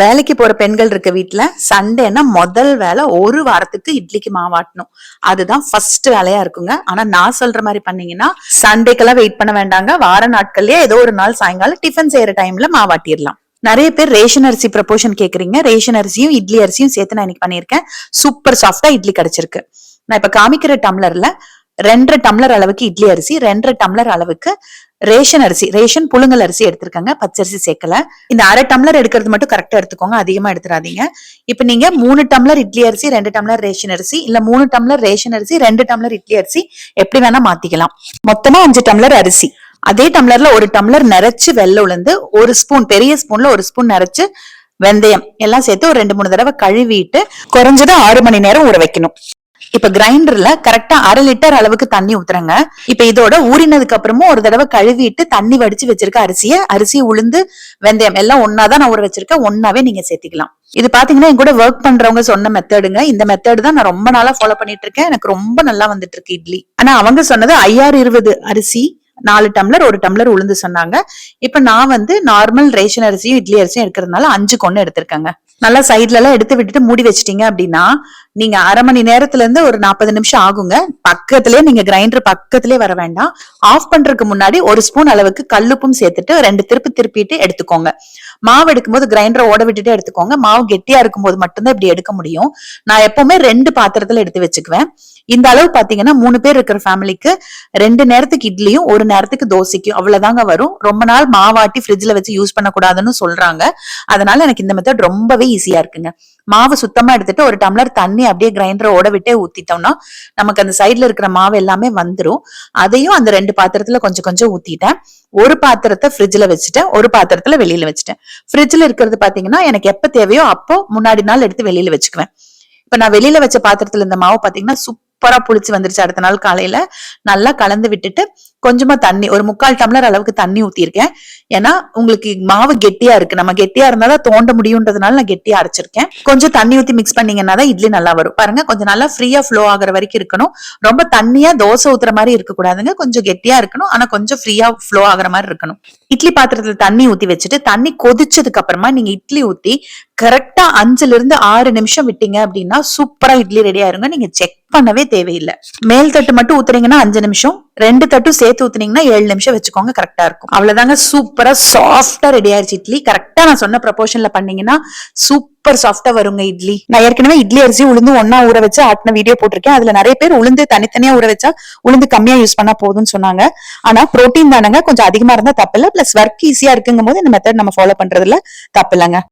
வேலைக்கு போற பெண்கள் இருக்க வீட்டுல சண்டேனா முதல் வேலை ஒரு வாரத்துக்கு இட்லிக்கு மாவாட்டணும். அதுதான் ஃபர்ஸ்ட் வேலையா இருக்குங்க. ஆனா நான் சொல்ற மாதிரி பண்ணீங்கன்னா சண்டேக்கெல்லாம் வெயிட் பண்ண வேண்டாங்க. வார நாட்கள்லயே ஏதோ ஒரு நாள் சாயங்காலம் டிஃபன் செய்யற டைம்ல மாவாட்டிடலாம். நிறைய பேர் ரேஷன் அரிசி ப்ரப்போர்ஷன் கேக்குறீங்க. ரேஷன் அரிசியும் இட்லி அரிசியும் சேர்த்து நான் இன்னைக்கு பண்ணிருக்கேன். சூப்பர் சாஃப்டா இட்லி கிடைச்சிருக்கு. நான் இப்ப காமிக்கிற டம்ளர்ல 2.5 டம்ளர் அளவுக்கு இட்லி அரிசி, 2.5 டம்ளர் அளவுக்கு ரேஷன் அரிசி, ரேஷன் புழுங்கல் அரிசி எடுத்திருக்காங்க. பச்சரிசி சேர்க்கல. இந்த 1/2 டம்ளர் எடுக்கிறது மட்டும் கரெக்டா எடுத்துக்கோங்க, அதிகமா எடுத்துறாதீங்க. இப்ப நீங்க 3 டம்ளர் இட்லி அரிசி, 2 டம்ளர் ரேஷன் அரிசி, இல்ல 3 டம்ளர் ரேஷன் அரிசி, 2 டம்ளர் இட்லி அரிசி எப்படி வேணா மாத்திக்கலாம். மொத்தமா 5 டம்ளர் அரிசி. அதே டம்ளர்ல 1 டம்ளர் நிறைச்சு வெள்ளை உளுந்து, 1 ஸ்பூன், பெரிய ஸ்பூன்ல 1 ஸ்பூன் நிறைச்சு வெந்தயம் எல்லாம் சேர்த்து ஒரு 2-3 தடவை கழுவிட்டு குறைஞ்சது 6 மணி நேரம் ஊற வைக்கணும். இப்ப கிரைண்டர்ல கரெக்டா 1/2 லிட்டர் அளவுக்கு தண்ணி ஊத்துறங்க. இப்ப இதோட ஊறினதுக்கு அப்புறமும் ஒரு தடவை கழுவிட்டு தண்ணி வடிச்சு வச்சிருக்க அரிசி உளுந்து வெந்தயம் எல்லாம் ஒன்னாதான் நான் ஊற வச்சிருக்கேன். ஒன்னாவே நீங்க சேர்த்திக்கலாம். இது பாத்தீங்கன்னா என் கூட ஒர்க் பண்றவங்க சொன்ன மெத்தடுங்க. இந்த மெத்தட் தான் நான் ரொம்ப நாளா ஃபாலோ பண்ணிட்டு இருக்கேன். எனக்கு ரொம்ப நல்லா வந்துட்டு இருக்கு இட்லி. ஆனா அவங்க சொன்னது 5020 அரிசி, 4 டம்ளர் 1 டம்ளர் உளுந்து சொன்னாங்க. இப்ப நான் நார்மல் ரேஷன் அரிசியும் இட்லி அரிசியும் எடுக்கிறதுனால 5 கொண்டு எடுத்திருக்கேங்க. நல்லா சைட்ல எல்லாம் எடுத்து விட்டுட்டு மூடி வச்சிட்டீங்க அப்படின்னா நீங்க 1/2 மணி நேரத்துல இருந்து ஒரு 40 நிமிஷம் ஆகுங்க. பக்கத்திலே நீங்க கிரைண்டர் பக்கத்திலே வர வேண்டாம். ஆஃப் பண்றதுக்கு முன்னாடி 1 ஸ்பூன் அளவுக்கு கல்லுப்பும் சேர்த்துட்டு 2 திருப்பிட்டு எடுத்துக்கோங்க. மாவு எடுக்கும் போது கிரைண்டரை ஓட விட்டுட்டே எடுத்துக்கோங்க. மாவு கெட்டியா இருக்கும் போது மட்டும்தான் இப்படி எடுக்க முடியும். நான் எப்பவுமே 2 பாத்திரத்துல எடுத்து வச்சுக்குவேன். இந்த அளவு பாத்தீங்கன்னா 3 பேர் இருக்கிற ஃபேமிலிக்கு 2 நேரத்துக்கு இட்லியும் 1 நேரத்துக்கு தோசைக்கும் அவ்வளவுதாங்க வரும். ரொம்ப நாள் மாவாட்டி ஃப்ரிட்ஜ்ல வச்சு யூஸ் பண்ணக்கூடாதுன்னு சொல்றாங்க. அதனால எனக்கு இந்த மெத்தட் ரொம்பவே ஈஸியா இருக்குங்க. மாவு சுத்தமா எடுத்துட்டு 1 டம்ளர் தண்ணி அப்படியே கிரைண்டரை ஓட விட்டே ஊத்திட்டோம்னா நமக்கு அந்த சைட்ல இருக்கிற மாவு எல்லாமே வந்துரும். அதையும் அந்த 2 பாத்திரத்துல கொஞ்சம் கொஞ்சம் ஊத்திட்டேன். ஒரு பாத்திரத்தை ஃப்ரிட்ஜ்ல வச்சுட்டேன், ஒரு பாத்திரத்துல வெளியில வச்சுட்டேன். ஃப்ரிட்ஜ்ல இருக்கிறது பாத்தீங்கன்னா எனக்கு எப்ப தேவையோ அப்போ முன்னாடி நாள் எடுத்து வெளியில வச்சுக்குவேன். இப்ப நான் வெளியில வச்ச பாத்திரத்துல இந்த மாவு பாத்தீங்கன்னா சூப்பரா புளிச்சு வந்துருச்சு. அடுத்த நாள் காலையில நல்லா கலந்து விட்டுட்டு கொஞ்சமா தண்ணி, ஒரு 3/4 டம்ளர் அளவுக்கு தண்ணி ஊத்திருக்கேன். ஏன்னா உங்களுக்கு மாவு கெட்டியா இருக்கு. நம்ம கெட்டியா இருந்தாதான் தோண்ட முடியும்ன்றதுனால நான் கெட்டியா அரைச்சிருக்கேன். கொஞ்சம் தண்ணி ஊத்தி மிக்ஸ் பண்ணீங்கன்னா தான் இட்லி நல்லா வரும். பாருங்க, கொஞ்சம் நல்லா ஃப்ரீயா ஃப்ளோ ஆகுற வரைக்கும் இருக்கணும். ரொம்ப தண்ணியா தோசை ஊத்துற மாதிரி இருக்க கூடாதுங்க. கொஞ்சம் கெட்டியா இருக்கணும், ஆனா கொஞ்சம் ஃப்ரீயா ஃப்ளோ ஆகுற மாதிரி இருக்கணும். இட்லி பாத்திரத்துல தண்ணி ஊத்தி வச்சுட்டு தண்ணி கொதிச்சதுக்கு அப்புறமா நீங்க இட்லி ஊத்தி கரெக்டா 5ல இருந்து 6 நிமிஷம் விட்டீங்க அப்படின்னா சூப்பரா இட்லி ரெடி ஆயிருங்க. நீங்க செக் பண்ணவே தேவையில்லை. மேல் தட்டு மட்டும் ஊத்துறீங்கன்னா 5 நிமிஷம், 2 தட்டும் சேர்த்து ஊத்துனீங்கன்னா 7 நிமிஷம் வச்சுக்கோங்க, கரெக்டா இருக்கும். அவ்வளவுதாங்க, சூப்பரா சாஃப்டா ரெடி ஆயிருச்சு இட்லி. கரெக்டா நான் சொன்ன ப்ரொபோர்ஷன்ல பண்ணீங்கன்னா சூப்பர் சாஃப்டா வருங்க இட்லி. நான் ஏற்கனவே இட்லி அரிசி உளுந்து ஒன்னா ஊற வச்சு ஆட்டின வீடியோ போட்டிருக்கேன். அதுல நிறைய பேர் உளுந்து தனித்தனியா ஊற வச்சா உளுந்து கம்மியா யூஸ் பண்ணா போதும்னு சொன்னாங்க. ஆனா புரோட்டீன் தானங்க, கொஞ்சம் அதிகமா இருந்தா தப்பு இல்ல. பிளஸ் ஒர்க் ஈஸியா இருக்குங்கும் போது இந்த மெத்தட் நம்ம ஃபாலோ பண்றதுல தப்பு இல்லைங்க.